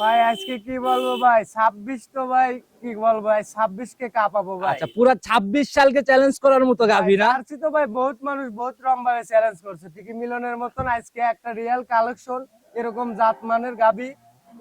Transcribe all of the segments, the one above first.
ভাই আজকে কি বলবো ভাই, 26 তো ভাই কি বলবো ভাই, 26 কে কাঁপাবো ভাই। আচ্ছা, পুরা 26 সালকে চ্যালেঞ্জ করার মতো গাভী না? জার্সি তো ভাই বহুত মানুষ বহুত রকম ভাবে চ্যালেঞ্জ করছে, ঠিকই মিলনের মতন আজকে একটা রিয়েল কালেকশন এরকম জাতমানের গাভী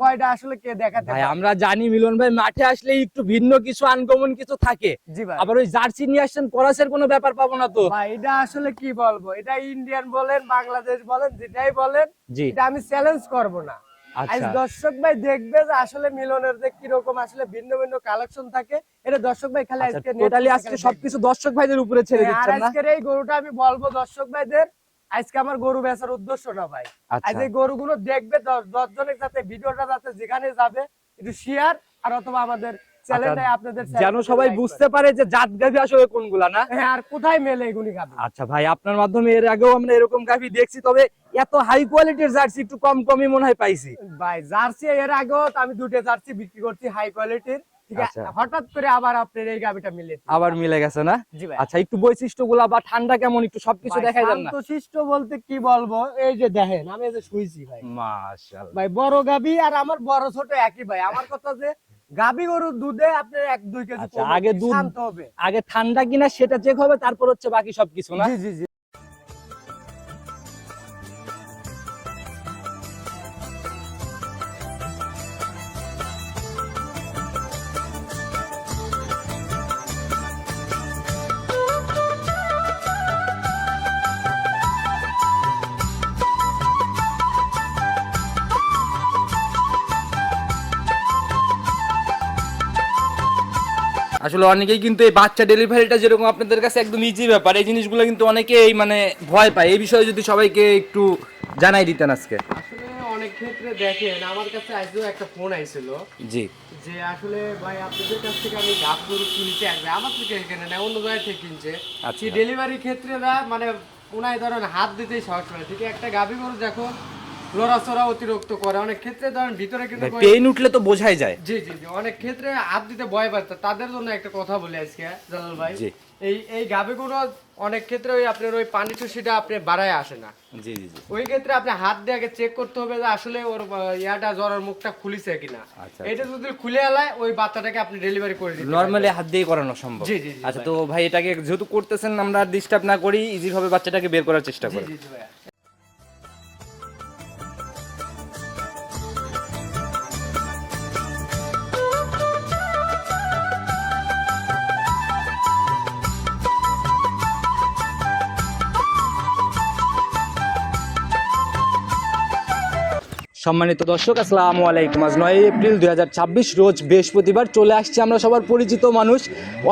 কয়টা আসলে কে দেখাতে ভাই পারে। আমরা জানি মিলন ভাই মাঠে আসলে একটু ভিন্ন কিছু আনকমন কিছু থাকে। জি ভাই। আবার ওই জার্সি নিয়ে আসছেন, ক্রসের কোনো ব্যাপার পাবো না তো? ভাই এটা আসলে কি বলবো, এটা ইন্ডিয়ান বলেন বাংলাদেশ বলেন যেটাই বলেন, জি। এটা আমি চ্যালেঞ্জ করব না। আজ আচ্ছা দর্শক ভাই দেখবে যে আসলে মিলনের যে কিরকম আসলে ভিন্ন ভিন্ন কালেকশন থাকে, এটা দর্শক ভাই খালি আজকে টোটালি আজকে সবকিছু দর্শক ভাইদের উপরে ছেড়ে আর দিচ্ছেন না? আজকের এই গরুটা আমি বলবো দর্শক ভাইদের, আজকে আমার গরু বেচার উদ্দেশ্য না ভাই। আচ্ছা। আজ এই গরুগুলো দেখবে 10 জনের সাথে ভিডিওটা যাতে যেখানে যাবে একটু শেয়ার আর অথবা আমাদের চ্যানেলটাই আপনাদের যেন সবাই বুঝতে পারে যে জাত গাভী আসলে কোনগুলা না। হ্যাঁ, আর কোথায় মেলে এগুলি গাভী। আচ্ছা ভাই, আপনার মাধ্যমে এর আগেও আমরা এরকম গাভী দেখছি, তবে এত হাই কোয়ালিটির জার্সি একটু কমই মনে হয় পাইছি। ভাই জার্সি এর আগেও তো আমি দুটো জার্সি বিক্রি করছি হাই কোয়ালিটির, ঠিক আছে। আচ্ছা। হঠাৎ করে আবার আপনার এই গাভীটা মিলে আবার মিলে গেছে না? জি ভাই। আচ্ছা, একটু বৈশিষ্ট্যগুলা বা ঠান্ডা কেমন একটু সবকিছু দেখাই দেন না? শান্তশিষ্ট বলতে কি বলবো, এই যে দেখেন আমি এই যে শুইছি ভাই। মাশাআল্লাহ। ভাই বড় গাভী আর আমার বড় ছোট একই ভাই। আমার কথা যে গাভী গরুর দুধে আপনার 1-2 কেজি আচ্ছা, কমবে, আগে দুধ শান্ত হবে। আগে ঠান্ডা কিনা সেটা চেক হবে, তারপর হচ্ছে বাকি সবকিছু না? জি জি জি। আসলে অনেকেই কিন্তু এই বাচ্চা ডেলিভারিটা যেরকম আপনাদের কাছে একদম ইজি ব্যাপার, এই জিনিসগুলো কিন্তু অনেকেই মানে ভয় পায়। এই বিষয়ে যদি সবাইকে একটু জানাই দিতেন আজকে। আসলে অনেক ক্ষেত্রে দেখেন আমার কাছে আজও একটা ফোন আইছিল জি। যে আসলে ভাই আপনাদের কাছ থেকে আমি গাভ গরু কিনছি, আসবে আমার থেকে কেনে না অন্য জায়গা থেকে কিনছে। আচ্ছা। এই ডেলিভারি ক্ষেত্রে মানে ওনায় ধরেন হাত দিতেই সাহস করে, ঠিক আছে। একটা গাভী গরু যখন লড়াচড়া অতিরিক্ত করে অনেক ক্ষেত্রে ধরেন ভিতরে কিন্তু পেইন উঠলে তো বোঝাই যায়। জি জি জি, অনেক ক্ষেত্রে হাত দিতে ভয় পায়। তাদের জন্য একটা কথা বলি আজকে জালাল ভাই, জি। এই গাভীগুলো অনেক ক্ষেত্রে ওই আপনার ওই পানি চুষিটা আপনি বাড়ায় আসে না। জি জি জি। ওই ক্ষেত্রে আপনি হাত দিয়ে আগে চেক করতে হবে যে আসলে ওর ইয়াটা জ্বরের মুখটা খুলিছে কিনা। আচ্ছা। এটা যদি খুলে আলায় ওই বাচ্চাটাকে আপনি ডেলিভারি করে দিতে নরমালি হাত দিয়ে করানো সম্ভব। জি জি জি আচ্ছা, ভাই। তো ভাই এটাকে যেহেতু করতেছেন, আমরা ডিস্টার্ব না করি, ইজি ভাবে বাচ্চাটাকে বের করার চেষ্টা জি করি। জি জি ভাইয়া। সম্মানিত দর্শক, আসসালামু আলাইকুম। আজ 9 এপ্রিল 2026 রোজ বৃহস্পতিবার চলে আসছে আমরা সবার পরিচিত মানুষ,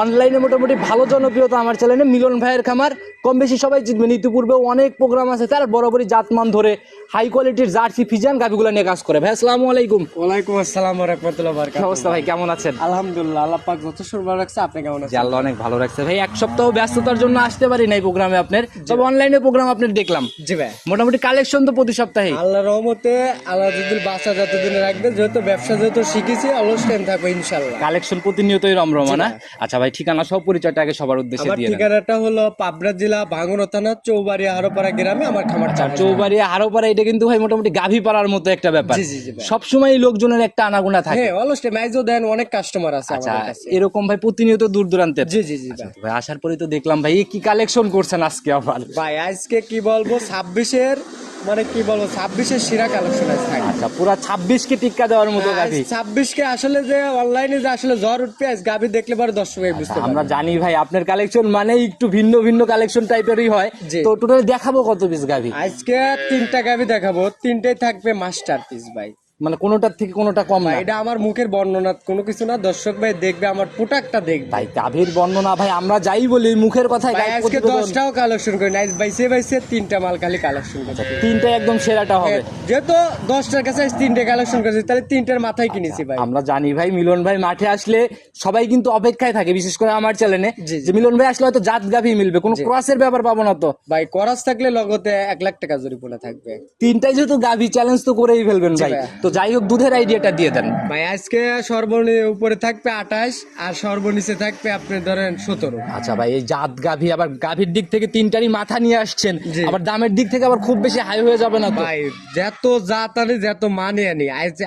অনলাইনে মোটামুটি ভালো জনপ্রিয়তা আমার চ্যানেলে মিলন ভাইয়ের খামার। কম বেশি সবাই জিতবেন, ইতিপূর্বে অনেক প্রোগ্রাম আছে তার, বরাবরই জাতমান ধরে হাই কোয়ালিটির জার্সি ফিজিয়ান গাভিগুলো নিয়ে কাজ করে। ভাই আসসালামু আলাইকুম। ওয়ালাইকুম আসসালাম ওয়া রাহমাতুল্লাহি ওয়া কি বারাকাতুহু। অবস্থা ভাই, কেমন আছেন? আলহামদুলিল্লাহ, আল্লাহ পাক যথেষ্ট ভালো রাখছে। আপনি কেমন জি, আছেন? আল্লাহ অনেক ভালো রাখছে ভাই। এক সপ্তাহ ব্যস্ততার জন্য আসতে পারি নাই প্রোগ্রামে আপনার, তবে অনলাইনে প্রোগ্রাম আপনার দেখলাম। জি ভাই। মোটামুটি কালেকশন তো প্রতি সপ্তাহে। আল্লাহর রহমতে আল্লাহ যদি বাঁচা যতদিন রাখবে, যেহেতু ব্যবসা যেহেতু শিখেছি অলস টাইম থাকবে ইনশাআল্লাহ। কালেকশন প্রতিনিয়তই রমরমা না? আচ্ছা ভাই, ঠিকানা সব পরিচয়টা আগে সবার উদ্দেশ্যে আমার দিয়ে দেন। ঠিকানাটা হলো পাবনা জেলা ভাঙ্গনা থানা চৌবাড়িয়া হারোপাড়া গ্রামে আমার খামার। চৌবাড়িয়া হারোপাড়া, এটা কিন্তু ভাই মোটামুটি গাভী পাড়ার মতো একটা ব্যাপার। জি জি জি ভাই। সবসময় লোকজনের একটা আনাগোনা থাকে। হ্যাঁ, অলস টাইম আইজও দেন, অনেক কাস্টমার আছে আচ্ছা, আমাদের কাছে। এরকম ভাই প্রতিনিয়ত দূর দূরান্তের? জি জি জি আচ্ছা, ভাই। তো ভাই আসার পরে তো দেখলাম ভাই কি কালেকশন করছেন আজকে আবার। ভাই আজকে কি বলবো, 26-এর মানে কি বলবো 26-এর সেরা কালেকশন আছে। আচ্ছা, পুরা 26 কে টিক্কা দেওয়ার মতো গাভী। 26-কে আসলে যে অনলাইনে যে আসলে জ্বর উঠবে আজ গাভী দেখলে পরে দর্শকই বুঝতে পারবে। আমরা জানি ভাই আপনার কালেকশন মানে একটু ভিন্ন ভিন্ন কালেকশন টাইপেরই হয়। জি। তো টোটাল দেখাবো কত পিস গাভী? আজকে 3টা গাভী দেখাবো, 3টাই থাকবে মাস্টারপিস ভাই। মানে কোনোটার থেকে কোনোটা কম না? এটা আমার মুখের বর্ণনা কোনো কিছু না, দর্শক ভাই দেখবে আমার প্রোডাক্টটা দেখবে। ভাই গাভীর বর্ণনা ভাই আমরা যাই বলি মুখের কথাই ভাই আজকে 10টাও কালেকশন করি না, বাইসে 3টা মাল খালি কালেকশন করছি। তিনটা একদম সেরাটা হবে। যেহেতু 10টার কাছে 3টে কালেকশন করেছি, তাহলে 3টার মাথায় কিনেছি ভাই। আমরা জানি ভাই মিলন ভাই মাঠে আসলে সবাই কিন্তু অপেক্ষায় থাকে, বিশেষ করে আমার চ্যানেলে, জি, জি। যে মিলন ভাই আসলে হয়তো জাত গাভী মিলবে, কোনো ক্রসের ব্যাপার পাবো না তো? ভাই করাস থাকলে লগতে 1 লাখ টাকা জরিমানা থাকবে। তিনটাই যেহেতু গাভী চ্যালেঞ্জ তো করেই ফেলবেন জি ভাই। ভাই। তো যাই হোক দুধের আইডিয়াটা দিয়ে দেন। ভাই আজকে সর্বনিম্ন উপরে থাকবে 28 আর সর্বনিচে থাকবে আপনি ধরেন 17। আচ্ছা ভাই, এই জাত গাভী, আবার গাভীর দিক থেকে তিনটারই মাথা নিয়ে আসছেন, জি। আবার দামের দিক থেকে আবার খুব বেশি হাই হয়ে যাবে না তো? ভাই যত জাত আনি যত মানে আনি,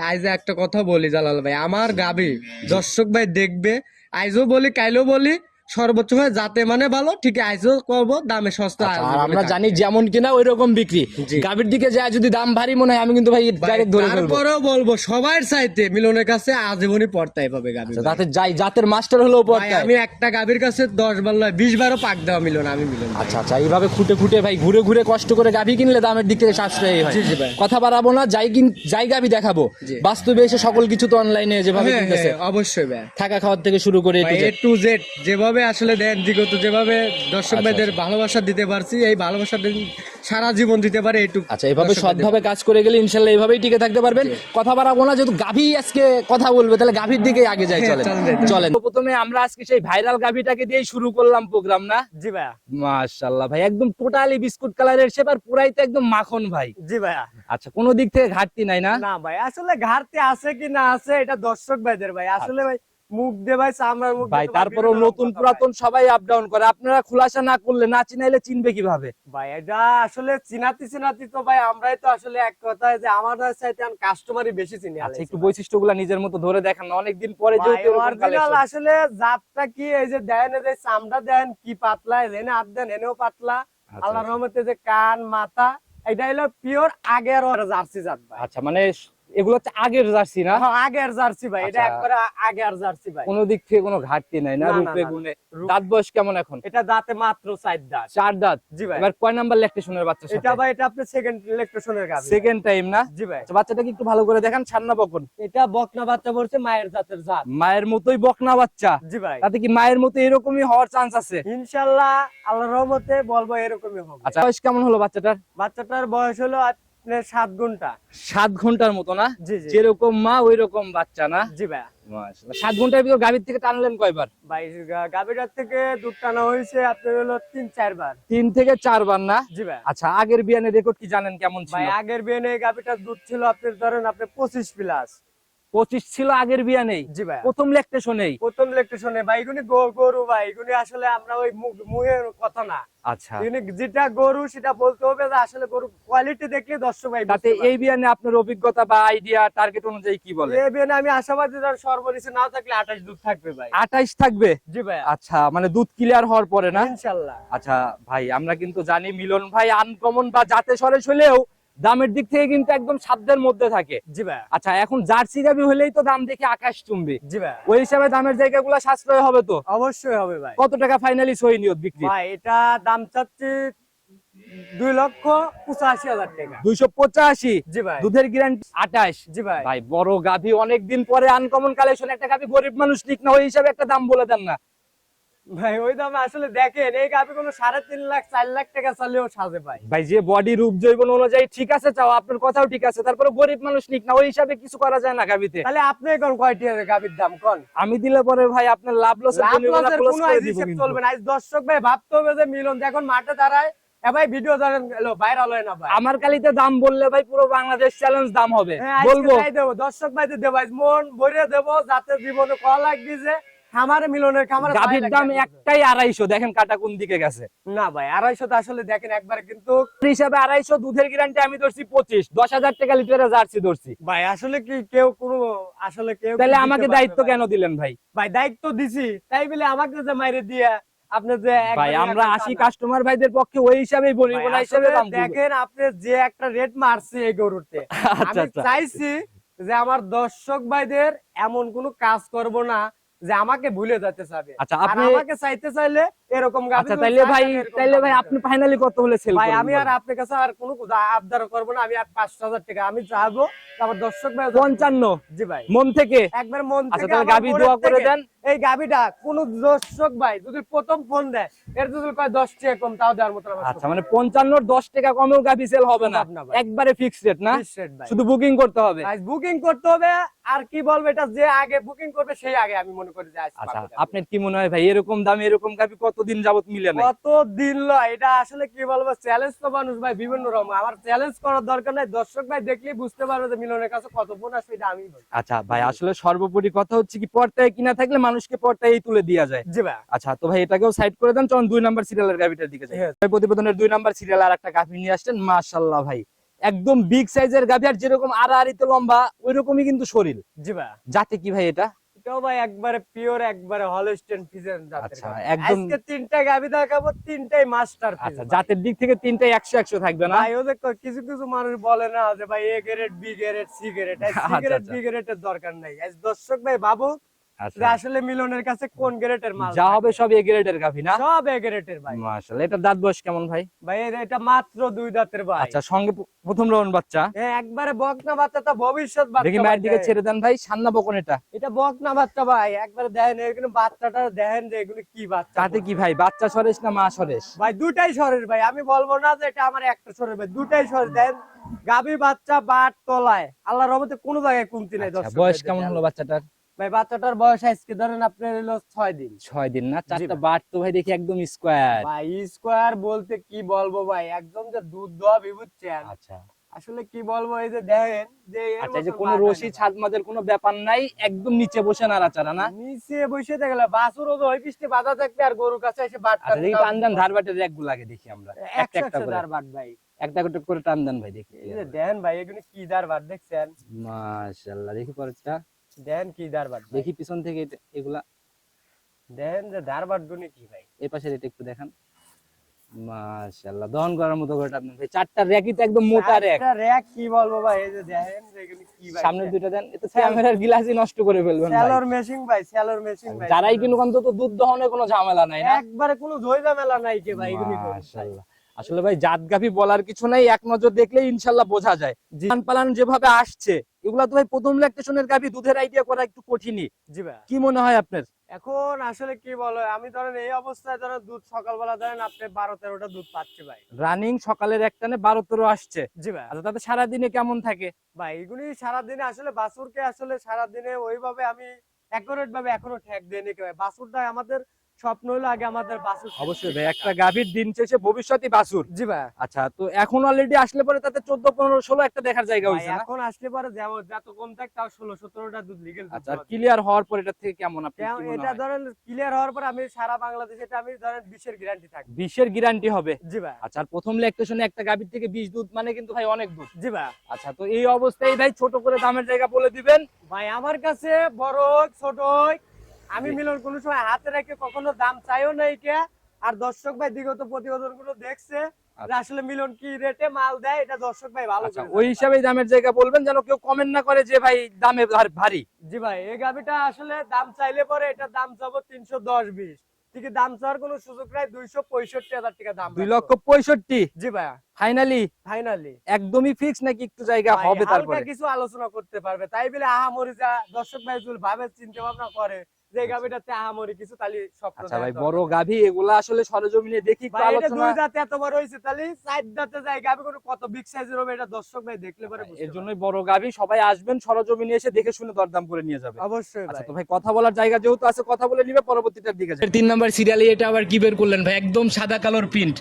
আইজ একটা কথা বলি জালাল ভাই, আমার গাবি দর্শক ভাই দেখবে, আইজও বলি কাইলেও বলি, সর্বোচ্চ ভাই যাতে মানে ভালো, ঠিক আইজও করবো দামে সস্তা। আর আমরা জানি যেমন কিনা ওই রকম বিক্রি। জি। গাভীর দিকে যায় যদি দাম ভারী মনে হয় আমি কিন্তু ভাই ডাইরেক্ট ধরে ফেলবো। তারপরেও বলবো সবার চাইতে মিলনের কাছে আজীবনই পড়তাই পাবে গাবি। তাতে যাই জাতের মাস্টার হলো ভাই পড়তে। আমি একটা গাবির কাছে 10 বার নয় 20 বারও পাক দেওয়া মিলন, আমি মিলন। আচ্ছা আচ্ছা, এইভাবে খুঁটে খুঁটে ভাই ঘুরে ঘুরে কষ্ট করে গাভী কিনলে দামের দিক থেকে সাশ্রয়ী হয়। জি, জি ভাই। কথা বাড়াবো না, যাই গাভী দেখাবো, জি। বাস্তবে এসে সকল কিছু তো অনলাইনে যেভাবে হ্যাঁ, কিনতেছে, হ্যাঁ, অবশ্যই ভাই। থাকা খাওয়ার থেকে শুরু করে A to Z। A to Z যেভাবে আসলে দেন দিগত যেভাবে দর্শক আচ্ছা, ভাইদের ভালোবাসা দিতে পারছি, এই ভালোবাসাটা সারা জীবন দিতে পারে এইটুকু। আচ্ছা, এভাবে সৎভাবে কাজ করে গেলে ইনশাল্লাহ এইভাবেই টিকে থাকতে পারবেন। কথা বাড়াবো না, যেহেতু গাভী আজকে কথা বলবে তাহলে গাভীর দিকে আগে যাই। হ্যাঁ, চলেন চলেন যাই। চলেন। প্রথমে আমরা আজকে সেই ভাইরাল গাভীটাকে দিয়েই শুরু করলাম প্রোগ্রাম, না? জি ভাইয়া। মাশাআল্লাহ ভাই, একদম টোটালি বিস্কুট কালারের শেপ, আর পুরাই তো একদম মাখন ভাই। জি ভাইয়া। আচ্ছা, কোনো দিক থেকে ঘাটতি নাই না? না ভাই, আসলে ঘাটতি আছে কি না আছে এটা দর্শক ভাইদের ভাই, আসলে ভাই মুখ দিয়ে ভাই চামড়ার মুখ ভাই দিয়ে তো তারপরেও বিভিন্ন নতুন কথা পুরাতন সবাই আপ ডাউন করে, আপনারা খুলাসা না করলে, না চিনাইলে চিনবে কিভাবে? ভাই এটা আসলে চিনাতি তো ভাই আমরাই তো আসলে এক কথায় যে আমাদের চাইতে কাস্টমারই বেশি চিনি। আচ্ছা, একটু বৈশিষ্ট্যগুলো নিজের মতো ধরে দেখান না, অনেকদিন পরে ভাই যেহেতু এরকম অরিজিনাল collection। আসলে জাতটা কি, এই যে দেন এই যে চামড়া দেন কি পাতলা, এনে হাত দেন এনেও পাতলা, আল্লাহর রহমতে যে কান মাথা, এটা হলো পিওর আগের জার্সি জাত ভাই। আচ্ছা, মানে এগুলো হচ্ছে আগের জার্সি না? হ্যাঁ, আগের জার্সি ভাই, এটা আচ্ছা। একবারে আগের জার্সি ভাই। কোনো দিক থেকে কোনো ঘাটতি নাই না না, না, রূপে না, গুণে? রূপ- দাঁত বয়স কেমন এখন? এটা দাঁতে মাত্র 4 দাঁত। 4 দাঁত। জি ভাই। এবার কয় নাম্বার ল্যাকটেশনের বাচ্চা? এটা ভাই এটা আপনি সেকেন্ড ইলেকট্রেশনের গাবি। সেকেন্ড টাইম না? জি ভাই। আচ্ছা, বাচ্চাটাকে একটু ভালো করে দেখান, ছান্না বকন। এটা বকনা বাচ্চা বলছে মায়ের জাতের জাত। মায়ের মতোই বকনা বাচ্চা? জি ভাই। তাতে কি মায়ের মতো এরকমই হওয়ার চান্স আছে? ইনশাআল্লাহ আল্লাহর রহমতে বলবো এরকমই হবে। আচ্ছা, বয়স কেমন হলো বাচ্চাটার? বাচ্চাটার বয়স হলো আপনার 7 ঘন্টা। 7 ঘন্টার মতো না? জি জি। যেরকম মা ওই রকম বাচ্চা না? জি ভাই। মাশাআল্লাহ। 7 ঘন্টার ভিতর গাভীর থেকে টানলেন কয়বার? ভাই গাভীটার থেকে দুধ টানা হয়েছে আপনার হলো 3-4 বার। 3 থেকে 4 বার না? জি ভাই। আচ্ছা, আগের বিয়ানের রেকর্ড কি জানেন কেমন ছিল? ভাই আগের বিয়ানে গাভীটার দুধ ছিল আপনার ধরেন আপনি 25 প্লাস। 25 ছিল আগের বিয়ানেই? জি ভাই। প্রথম ল্যাকটেশনেই? প্রথম ইলেকট্রেশনে ভাই, এগুলি গরু ভাই, এগুলি আসলে আমরা ওই মুহের কথা না, আচ্ছা, এগুলি যেটা গরু সেটা বলতে হবে যে আসলে গরু কোয়ালিটি দেখলে দর্শক ভাই তাতে এই বিয়ানে আপনার অভিজ্ঞতা বা আইডিয়া টার্গেট অনুযায়ী কি বলে? এই বিয়ানে আমি আশাবাদী ধর সর্বনিচে নাও থাকলে 28 দুধ থাকবে ভাই। 28 থাকবে? জি ভাই। আচ্ছা, মানে দুধ ক্লিয়ার হওয়ার পরে না? ইনশাআল্লাহ। আচ্ছা ভাই, আমরা কিন্তু জানি মিলন ভাই আনকমন বা জাতে সরেস হলেও দামের দিক থেকে কিন্তু একদম সাধ্যের মধ্যে থাকে। জি ভাই। আচ্ছা, এখন জার্সি গাভী হলেই তো দাম দেখে আকাশ চুম্বি, জি ভাই। ওই হিসাবে দামের জায়গাগুলো সাশ্রয় হবে তো? অবশ্যই হবে ভাই। কত টাকা ফাইনালি সই নিয়ত বিক্রি? ভাই এটা দাম চাচ্ছি 2,85,000 টাকা। 285? জি ভাই। দুধের গ্যারান্টি 28? জি ভাই। ভাই বড় গাভী, অনেকদিন পরে আনকমন কালেকশন, একটা গাভী গরিব মানুষ ঠিক না, ওই হিসাবে একটা দাম বলে দেন না। ভাই ওই দামে আসলে দেখেন এই গাভী কোনো 3.5 লাখ 4 লাখ টাকা চালেও সাজে ভাই। ভাই যে বডি রূপ জৈবন অনুযায়ী ঠিক আছে, চাও আপনার কথাও ঠিক আছে, তারপরে গরিব মানুষ ঠিক না, ওই হিসাবে কিছু করা যায় না গাভীতে। তাহলে আপনি কোন কয়টি গাভীর দাম কোন? আমি দিলে পরে ভাই আপনার লাভ লসের জন্য লাভ লসের ক্লোজ কোনো করে আইজ দিব হিসেব কিন্তু। চলবে না। আজ দর্শক ভাই ভাবতে হবে যে মিলন যখন মাঠে দাঁড়ায় এ ভাই ভিডিও ধরেন ভাইরাল হয় না ভাই। আমার কালিতে দাম বললে ভাই পুরো বাংলাদেশ চ্যালেঞ্জ দাম হবে, হ্যাঁ, আজকে বলবো। তাই দেবো দর্শক ভাইদের দেবো, আজ মন ভরে দেবো যাতে জীবনে কল লাগবে যে খামারে মিলনের খামারে গাভীর দাম একটাই 250, দেখেন কাটা কোন দিকে গেছে। না ভাই 250 তো আসলে দেখেন একবারে কিন্তু হিসাবে 250, দুধের গ্যারান্টি আমি ধরছি 25, 10,000 টাকা লিটারের জার্সি ধরছি। ভাই আসলে কি কেউ কোনো আসলে কেউ তাহলে দিতে আমাকে পারবে দায়িত্ব ভাই? কেন দিলেন ভাই? ভাই দায়িত্ব দিছি তাই বলে আমাকে যে মাইরে দিয়া আপনি যে ভাই একবারে আমরা একটা 80 টানা। কাস্টমার ভাইদের পক্ষে ওই হিসাবেই বলি, ভাই, ওনা হিসাবে আসলে দাম দিব। দেখেন আপনি যে একটা রেট মারছে এই গরুতে, আচ্ছা, আমি আচ্ছা। চাইছি যে আমার দর্শক ভাইদের এমন কোনো কাজ করব না যে আমাকে ভুলে যেতে চাবে। আচ্ছা, আর আপনি আমাকে চাইতে চাইলে এরকম গাভী আচ্ছা যদি তাইলে চায়, ভাই, আমি এরকম তাইলে ভাই গাভী আপনি চাই। ফাইনালি কত হলে সেল ভাই করবেন? আমি আর আপনার কাছে আর কোনো আবদার করব না, আমি আর 5,000 টাকা আমি চাইবো যে আমার দর্শক ভাই 55? জি ভাই মন থেকে? একবার মন আচ্ছা, থেকে তাহলে আমার গাভী মনের দোয়া করে থেকে দেন, এই গাবিটা কোন দর্শক ভাই যদি প্রথম ফোন দেয় এর যদি কয় 10 টাকা কম তাও দেওয়ার মতো আমার আচ্ছা, মানে 55 10 টাকা কমেও গাভি সেল হবে না, না ভাই। একবারে ফিক্সড রেট না, Fixed rate ভাই। শুধু বুকিং করতে হবে। বুকিং করতে হবে। আর কি বলবো, এটা যে আগে বুকিং করবে সেই আগে আমি মনে করি যে আজ আচ্ছা, পাবে। আপনার কি মনে হয় ভাই এরকম দামে এরকম গাভি কতদিন যাবত মিলে না? কত দিন লয়, এটা আসলে কি বলবো, চ্যালেঞ্জ তো মানুষ ভাই বিভিন্ন রকম, আমার চ্যালেঞ্জ করার দরকার নাই, দর্শক ভাই দেখলেই বুঝতে পারবে যে মিলনের কাছে কত ফোন আসবে, এটা আমি বলি। আচ্ছা ভাই, আসলে সর্বোপরি কথা হচ্ছে কি পর্দায় কিনা থাকলে মানুষকে পর্দায় তুলে দেওয়া যায়। জি ভাই। আচ্ছা, তো ভাই এটাকেও সাইড করে দেন, চলুন 2 নাম্বার সিরিয়ালের গাভিটার দিকে যাই। হ্যাঁ। ভাই প্রতিবেদনের 2 নাম্বার সিরিয়াল আর একটা গাভি নিয়ে আসছেন, মাশাআল্লাহ ভাই একদম বিগ সাইজের গাভি, আর যেরকম আড়াআড়িতে লম্বা ওইরকমই কিন্তু শরীর। জি ভাই। জাতে কি ভাই এটা? এটাও ভাই একবারে পিওর, একবারে হলস্টেইন ফ্রিজিয়ান জাতের আচ্ছা, গাভী। একদম। আজকে তিনটা গাভী দেখাবো, তিনটাই মাস্টার। আচ্ছা, জাতের দিক থেকে তিনটাই 100 থাকবে না? ভাই ওদের কিছু কিছু মানুষ বলে না যে ভাই A grade, B grade, C grade, C আচ্ছা, গ্রেড, আচ্ছা। বি গ্রেডের দরকার নাই। আজ দর্শক ভাই ভাবো যে আচ্ছা, আসলে মিলনের কাছে কোন গ্রেডের মাল যা থাকে। হবে সব এ গ্রেডের গাভি না? সব এ গ্রেডের ভাই। মাশাআল্লাহ, এটা দাঁত বয়স কেমন ভাই? ভাই এটা মাত্র 2 দাঁতের ভাই। আচ্ছা, সঙ্গে প্রথম রন বাচ্চা। হ্যাঁ, একবারে বকনা বাচ্চা, তা ভবিষ্যৎ বাচ্চা। দেখি ভাই, মায়ের দিকে দেখেন। ছেড়ে দেন ভাই, সান্না বকন এটা। এটা বকনা বাচ্চা ভাই, একবারে দেখেন এগুলো বাচ্চাটা, দেখেন যে এগুলো কি বাচ্চা। তাতে কি ভাই, বাচ্চা সরেশ না মা সরেশ? ভাই দুটাই সরের ভাই, আমি বলবো না যে এটা আমার একটা সরের ভাই, দুটাই সরের। দেন গাবি বাচ্চা বাট তলায়, আল্লাহর রহমতে কোনো জায়গায় কমতি নাই। আচ্ছা, দর্শক বয়স ভাই, কেমন দেখেন। হলো বাচ্চাটার? ভাই বাচ্চাটার বয়স আজকে ধরেন আপনার হলো 6 দিন। 6 দিন না? চারটা ভাই। বাট তো ভাই দেখি একদম স্কোয়ার। ভাই স্কোয়ার বলতে কি বলবো ভাই, একদম যে দুধ দোয়া বুঝছেন। আচ্ছা আসলে কি বলবো, এই যে দেখেন যে এর আচ্ছা, এই যে মতন কোনো বাট হয় রশি না। ছাদ মাদের কোনো ব্যাপার নাই, একদম নিচে বসে নাড়াচাড়া না? নিচে বসে দেখলে বাছুরও তো ওই পিষ্টে বাধা থাকবে, আর গরুর কাছে এসে বাট আচ্ছা, দেখি টান দেন, ধার বাটের র্যাক গুলো আগে দেখি আমরা একটা একটা করে। দার বাট ভাই। একটা একটা করে টান দেন ভাই দেখি। এই যে দেন ভাই এগুলো কি দার বাট দেখছেন, মাশাআল্লাহ, দেখি পরেরটা দেন কি দার বাট ভাই। দেখি পিছন থেকে এগুলা। দেন যে দার বাট গুলো কি ভাই। এই পাশের এটা একটু দেখান। মাশাআল্লাহ, দহন করার মতো করে টান দেন ভাই। চারটা র্যাকই তো একদম মোটা র্যাক। একটা র‍্যাক কি বলবো ভাই, এই যে দেখেন যে এগুলো কি ভাই। সামনের দুইটা দেন, এত ক্যামেরার গ্লাসই নষ্ট করে ফেলবেন ভাই। সেলর মেশিন ভাই, সেলর মেশিন ভাই। যারাই কিনুক অন্তত দুধ দহনে কোনো ঝামেলা নাই না? একবারে কোনো ঝামেলা নাই কে ভাই এগুলি। মাশাআল্লাহ, আসলে ভাই জাত গাভী বলার কিছু নাই, এক নজর দেখলে ইনশাআল্লাহ বোঝা যায়। জি। পালন পালন যেভাবে আসছে এগুলা তো ভাই প্রথম ল্যাকটেশনের গাভী, দুধের আইডিয়া করা একটু কঠিনই। জি ভাই। কি মনে হয় আপনার? এখন আসলে কি বলো, আমি ধরেন এই অবস্থায় ধরেন দুধ সকালবেলা ধরেন আপনি 12-13টা দুধ পাচ্ছি ভাই। রানিং সকালের একটানে 12-13 আসছে। জি ভাই। আচ্ছা, তাতে সারাদিনে কেমন থাকে? ভাই এগুলি সারাদিনে আসলে বাছুরকে আসলে সারাদিনে ওইভাবে আমি অ্যাকুরেট ভাবে এখনো ঠেক দেয়নি কে ভাই। বাছুরটা আমাদের স্বপ্ন হলো আগে আমাদের বাছুর। অবশ্যই ভাই, একটা গাভীর দিন শেষে ভবিষ্যৎই বাছুর। জি ভাই। আচ্ছা, তো এখন অলরেডি আসলে পরে তাতে 14-15-16 একটা দেখার জায়গা ভাই, হয়েছে না? এখন আসলে পরে যত কম থাক তাও 16-17টা দুধ লিগেল। আচ্ছা, ক্লিয়ার হওয়ার পর এটা থেকে কেমন আপনি কি মনে এটা হয়? ধরেন ক্লিয়ার হওয়ার পর আমি সারা বাংলাদেশে এটা আমি ধরেন 20-এর গ্যারান্টি থাকবে। 20-এর গ্যারান্টি হবে? জি ভাই। আচ্ছা, আর প্রথম ল্যাকটেশনে একটা গাভীর থেকে 20 দুধ মানে কিন্তু ভাই অনেক দুধ। জি ভাই। আচ্ছা, তো এই অবস্থায় ভাই ছোট করে দামের জায়গা বলে দিবেন। ভাই আমার কাছে বড় হোক ছোট হোক, আমি মিলন কোনো সময় হাতে রেখে কখনো দাম চাইও নাই কে। আর দর্শক ভাই বিগত প্রতিবেদন গুলো দেখছে যে আসলে মিলন কি রেটে মাল দেয়, এটা দর্শক ভাই ভালো আচ্ছা, করে ওই জানে। হিসাবে দামের জায়গা বলবেন যেন কেউ কমেন্ট না করে যে ভাই দামে ভারী। জি ভাই, এই গাভিটা আসলে দাম চাইলে পরে এটা দাম চাবো 310-20, ঠিক দাম চাওয়ার কোনো সুযোগ নাই। 265,000 টাকা দাম। 2,65,000? জি ভাই। ফাইনালি? ফাইনালি একদমই ফিক্স নাকি একটু জায়গা হবে তারপরে? কিছু আলোচনা করতে পারবে, তাই বলে আহামরি যা দর্শক ভাই যদি ভাবে চিন্তা ভাবনা করে যে গাভিটাতে আহামরি কিছু, তাহলে স্বপ্ন। আচ্ছা ভাই, বড় গাভী এগুলা আসলে সরজমিনে দেখি একটু ভাই এটা আলোচনা। দুই দাঁতে এত বড় হইছে, তাহলে চার দাঁতে যায় গাভি কোনো কত বিগ সাইজের হবে, এটা দর্শক ভাই দেখলে পরে বুঝতে এর পারবে। জন্যই বড় গাভী, সবাই আসবেন সরজমিনে এসে দেখে শুনে দরদাম করে নিয়ে যাবে। অবশ্যই আচ্ছা, ভাই। তো ভাই কথা বলার জায়গা যেহেতু আছে কথা বলে নিবে, পরবর্তীটার দিকে যাই। 3 নাম্বার সিরিয়ালে এটা আবার কি বের করলেন ভাই, একদম সাদা কালোর প্রিন্ট?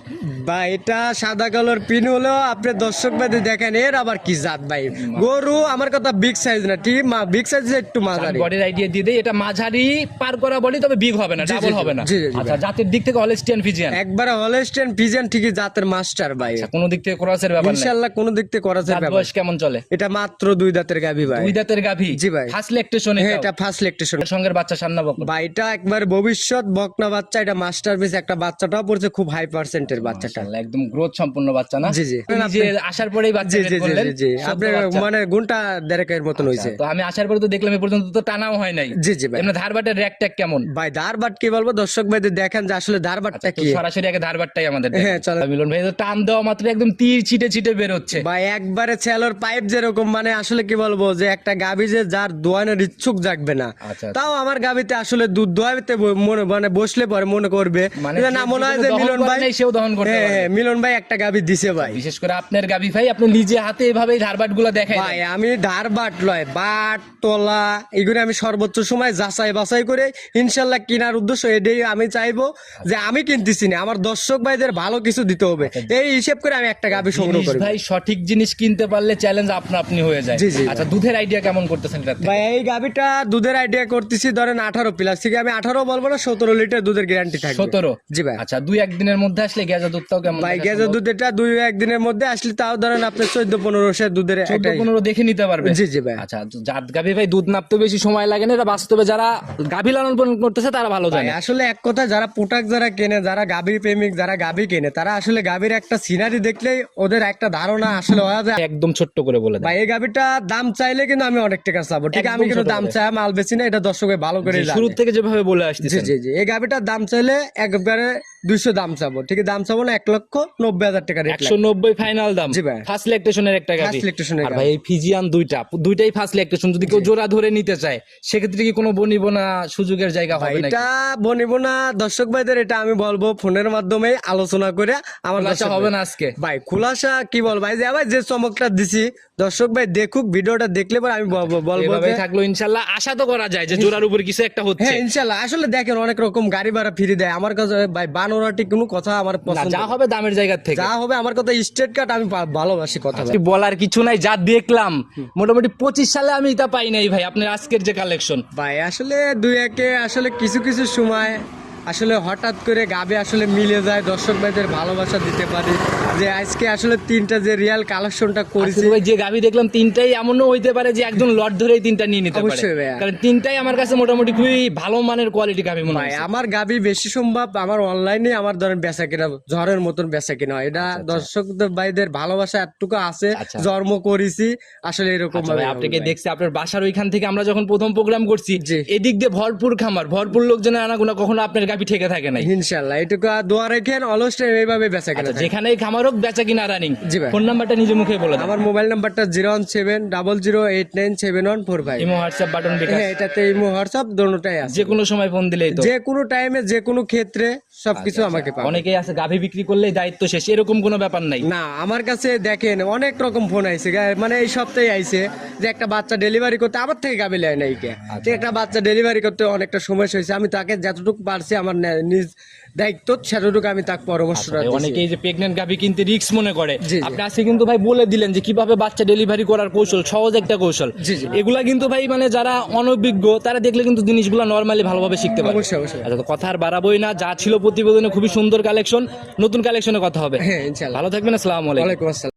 বা এটা সাদা কালোর পিন হলো আপনি দর্শক ভাই দেখেন, এর আবার কি জাত ভাই। গরু আমার কথা বিগ সাইজ না, ঠিক বিগ সাইজ একটু মাঝারি। বডির আইডিয়া দিয়ে দেই, এটা মাঝারি পার করা বডি, তবে বিগ হবে না, জি, ডাবল জি, হবে না। জি, জি, জি, আচ্ছা, জাতের দিক থেকে হলস্টিয়ান ফ্রিজিয়ান? একবারে হলস্টেইন ফ্রিজিয়ান, ঠিকই জাতের মাস্টার ভাই। আচ্ছা, কোন দিক থেকে ক্রসের ব্যাপার নাই? ইনশাআল্লাহ কোন দিক থেকে করা যাবে। দাঁত বয়স কেমন চলে? এটা মাত্র 2 দাঁতের গাভী ভাই। 2 দাঁতের গাভী? জি ভাই। First lactation? হ্যাঁ, এটা ফার্স্ট ল্যাকটেশন। সঙ্গের বাচ্চা সান্না বকন? ভাই এটা একবার ভবিষ্যৎ বকনা বাচ্চা, এটা মাস্টার পিস একটা বাচ্চাটাও পড়ছে, খুব হাই পার্সেন্টের বাচ্চাটা। মাশাআল্লাহ, একদম গ্রোথ সম্পন্ন বাচ্চা না? জি, জি। নিজে আসার পরেই বাচ্চা জি বের জি জি করলেন? জি, সদ্য আপনি বাচ্চা। মানে গুণটা দেড়েকের মতন হইছে। তো আমি আসার পরে তো দেখলাম এ পর্যন্ত তো টানাও হয় নাই। জি জি ভাই। এমনি ধার বাটে ধারবাটের র্যাক ট্যাক কেমন? ভাই ধারবাট কি বলবো, দর্শক ভাইদের দেখেন যে আসলে ধারবাটটা তো কি। সরাসরি আগে ধারবাটটাই আমাদের হ্যাঁ, চলো। মিলন ভাই তো টান দেওয়া মাত্র একদম তীর ছিটে ছিটে বের হচ্ছে। ভাই একবারে ছেলোর পাইপ যেরকম, মানে আসলে কি বলবো যে একটা গাভী যে যার দোয়ানোর ইচ্ছুক জাগবে না, আচ্ছা। তাও আমার গাভীতে আসলে দুধ দোয়াইতে মনে মানে বসলে পরে মনে করবে মানে যে না, মনে হয় যে দহন মিলন করে ভাই, নাই, সেও দহন করতে হ্যাঁ পারবে। হ্যাঁ, মিলন ভাই একটা গাভী দিছে ভাই। বিশেষ করে আপনার গাবি ভাই আপনি নিজে হাতে এভাবে ধারবাট গুলো দেখাই ভাই আমি ধারবাট লয়, বাট তলা এগুলো আমি সর্বোচ্চ সময় যাচাই বাছাই করে ইনশাল্লাহ কেনার উদ্দেশ্য এটাই। আমি চাইবো যে আমি কিনতেছি না, আমার দর্শক ভাইদের ভালো কিছু দিতে হবে, এই হিসেব করে আমি একটা গাভী সংগ্রহ জিনিস করি। ভাই সঠিক জিনিস কিনতে পারলে চ্যালেঞ্জ আপনা আপনি হয়ে যায়। জি, জি, আচ্ছা দুধের আইডিয়া কেমন করতেছেন এটাতে? ভাই এই গাভীটা দুধের আইডিয়া করতেছি ধরেন 18 প্লাস থেকে, আমি 18 বলবো না, 17 লিটার দুধের গ্যারান্টি থাকবে। 17? জি ভাই। আচ্ছা 2-1 দিনের মধ্যে আসলে গেজা দুধটাও কেমন? ভাই গেজের দুধ এটা 2-1 দিনের মধ্যে আসলে তাও ধরেন আপনি 14-15 দুধের একটা। 14-15 দেখে নিতে পারবে। জি জি ভাই। আচ্ছা জাত গাভি ভাই দুধ নাপতে বেশি সময় লাগে না, এটা বাস্তবে যারা গাভি লালন পালন করতেছে তারা ভালো ভাই জানে। আসলে এক কথা, যারা প্রোডাক্ট যারা কেনে, যারা গাভী প্রেমিক, যারা গাভী কেনে, তারা আসলে গাভীর একটা সিনারি দেখলেই ওদের একটা ধারণা আসলে হওয়া যায়। একদম ছোট্ট করে বলে দেন। ভাই এই গাভীটা দাম চাইলে কিন্তু আমি অনেক টাকা চাবো, ঠিক আছে? আমি একদম কিন্তু ছোট দাম করে। চাই মাল বেশি না, এটা দর্শকে ভালো করে জি, জানে। শুরু থেকে যেভাবে বলে জি আসতেছেন। জি জি, এই গাভীটার দাম চাইলে একবারে 200 দাম চাবো, ঠিক আছে? দাম চাবো না 1,90,000 টাকা রেট। 190 ফাইনাল দাম। জি ভাই। ফার্স্ট ল্যাকটেশনের একটা গাভি। First lactation এর আর গাভী। ভাই এই ফিজিয়ান দুইটাই ফার্স্ট ল্যাকটেশন, যদি কেউ জোড়া ধরে নিতে চায় সেক্ষেত্রে কি কোনো বনিবনা সুযোগের জায়গা ভাই হবে নাকি? এটা বনিব না দর্শক ভাইদের, এটা আমি বলবো ফোনের মাধ্যমে আলোচনা করে আমার খোলাসা দর্শক হবে ভাই- না আজকে? ভাই খোলাসা কি বল ভাই, যে ভাই যে চমকটা দিছি দর্শক ভাই দেখুক, ভিডিওটা দেখলে পরে আমি বলবো এভাবে যে থাকলো ইনশাআল্লাহ আশা তো করা যায় যে জোড়ার উপর কিছু একটা হচ্ছে। হ্যাঁ ইনশাল্লাহ। আসলে দেখেন অনেক রকম গাড়ি ভাড়া ফ্রি দেয়, আমার কাছে ভাই বানোরাটি কোনো কথা আমার না, পছন্দ যা হবে দামের জায়গা থেকে। যা হবে আমার কথা স্টেট কাট, আমি ভালোবাসি কথা ভাই। কি বলার কিছু নাই, যা দেখলাম মোটামুটি 25 সালে আমি এটা পাই নাই ভাই আপনার আজকের যে কালেকশন। ভাই আসলে দুই একে আসলে কিছু কিছু সময় আসলে হঠাৎ করে গাবে আসলে মিলে যায়, দর্শক ভাইদের ভালোবাসা দিতে পারি, যে আজকে আসলে 3টা যে রিয়াল কালেকশনটা করেছি। ভাই যে গাভি দেখলাম তিনটাই এমনও হইতে পারে যে একজন লট ধরেই তিনটা নিয়ে নিতে পারে, অবশ্যই ভাইয়া। কারণ তিনটাই আমার কাছে মোটামুটি খুবই ভালো মানের কোয়ালিটি গাভি মনে ভাই হয়। আমার গাবি বেশি সম্ভব আমার অনলাইনে আমার ধরেন বেচা কিনা ঝড়ের মতন বেচা কিনা হয়, এটা দর্শক ভাইদের ভালোবাসা এতটুকু আছে, আচ্ছা। জন্ম করেছি আসলে এরকম আচ্ছা ভাবে ভাই, হবে আপনাকে ভাই। দেখছি আপনার বাসার ওইখান থেকে আমরা যখন প্রথম প্রোগ্রাম করছি, জি। এদিক দিয়ে ভরপুর খামার, ভরপুর লোকজনের আনাগোনা, কখনো আপনার গাভি ঠেকে থাকে নাই। ইনশাল্লাহ এটুকু দোয়া রেখেন, অলস টাইম এইভাবে বেচা কিনা আচ্ছা থাকে। যেখানেই খামার হোক বেচা কিনা রানিং। জি ভাই। ফোন নাম্বারটা নিজে মুখে বলে দেন। আমার মোবাইল নাম্বারটা 01700897145। ইমো হোয়াটসঅ্যাপ বাটন বিকাশ হ্যাঁ এটাতে ইমো হোয়াটসঅ্যাপ দোনোটাই আছে, যে কোনো সময় ফোন দিলেই তো। যে কোনো টাইমে যে কোনো ক্ষেত্রে সবকিছু আচ্ছা, আমাকে পাবে। অনেকেই আছে গাভি বিক্রি করলেই দায়িত্ব শেষ, এরকম কোনো ব্যাপার নাই। না আমার কাছে দেখেন অনেক রকম ফোন আইছে, মানে এই সপ্তাহে আইছে যে একটা বাচ্চা ডেলিভারি করতে আমার থেকে গাবি লেয় নাই কে, আচ্ছা। তো একটা বাচ্চা ডেলিভারি করতে অনেকটা সমস্যা হয়েছে, আমি তাকে যতটুকু পারছি আমার নিজ দায়িত্ব সেতটুকু আমি তাকে পরামর্শটা ভাই, দিছি। অনেকেই যে প্রেগনেন্ট গাভি কিনতে রিস্ক মনে করে, জি, জি। আপনি আজকে কিন্তু ভাই বলে দিলেন যে কিভাবে বাচ্চা ডেলিভারি করার কৌশল, সহজ একটা কৌশল। জি, জি। এগুলা কিন্তু ভাই মানে যারা অনভিজ্ঞ তারা দেখলে কিন্তু জিনিসগুলো নরমালি ভালোভাবে শিখতে পারে। অবশ্যই, অবশ্যই। আচ্ছা তো কথা আর বাড়াবোই না, যা ছিল প্রতিবেদনে খুবই সুন্দর কালেকশন, নতুন কালেকশনে কথা হবে। হ্যাঁ ইনশাল্লাহ। ভালো থাকবেন, আসসালামু আলাইকুম। ওয়ালাইকুম আসসালাম।